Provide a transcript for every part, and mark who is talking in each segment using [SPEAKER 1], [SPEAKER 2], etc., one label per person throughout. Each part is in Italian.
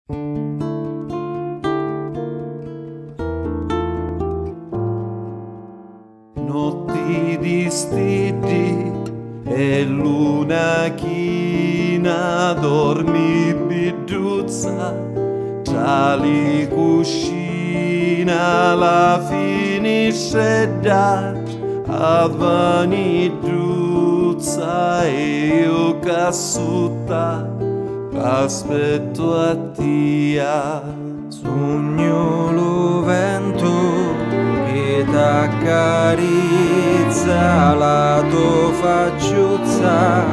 [SPEAKER 1] Notti di stidi e luna china dormi biduzza, ciali cuscina la finisce da avvaniduzza e io cassuta aspetto a tia.
[SPEAKER 2] Sogno vento che t'accarizza la tua facciuzza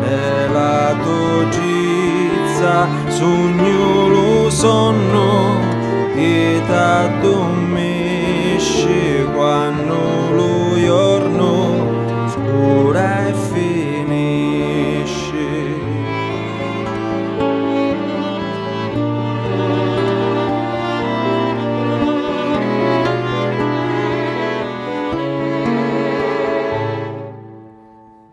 [SPEAKER 2] e la tua gizza. Sogno lo sonno che t'addormisce quando lo giorno scura e finisce.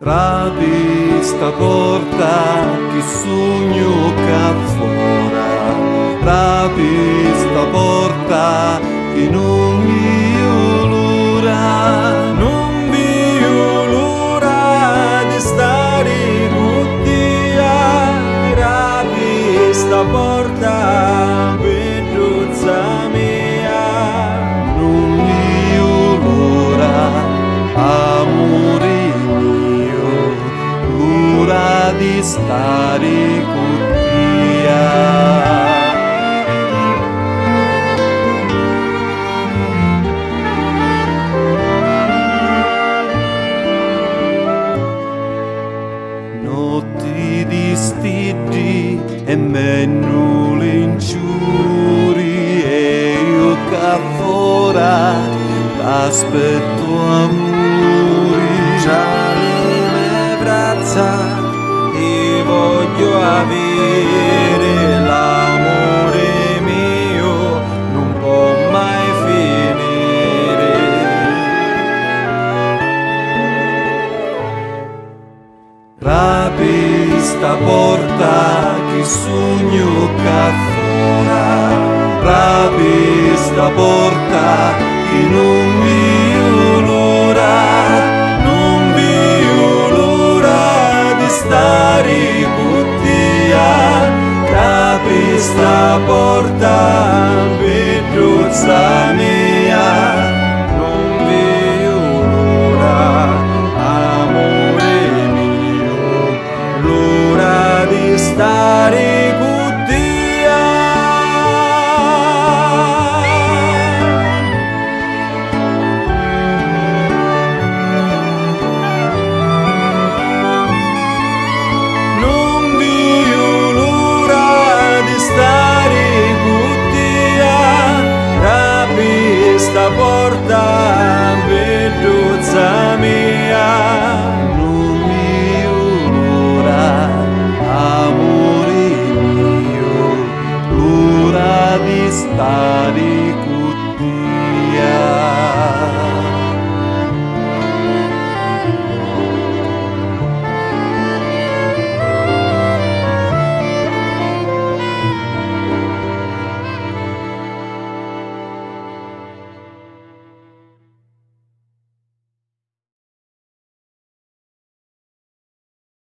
[SPEAKER 1] Rapi sta porta che sogno ca fora, rapi sta porta che non vi l'ora,
[SPEAKER 2] Non vi l'ora di stare con te, rapi sta porta peduzza mia.
[SPEAKER 1] non vi l'ora, amore mio, l'ora di stare con te. Notti di stidi e meno l'inciuri e io ca fora l'aspetto amori.
[SPEAKER 2] Ciali le braccia, ti voglio avere, l'amore mio non può mai finire.
[SPEAKER 1] Rapi sta porta che sogno ca fora, rapi sta porta che non vi l'ora, non vi l'ora di stare con te. Rapi sta porta peduzza mia.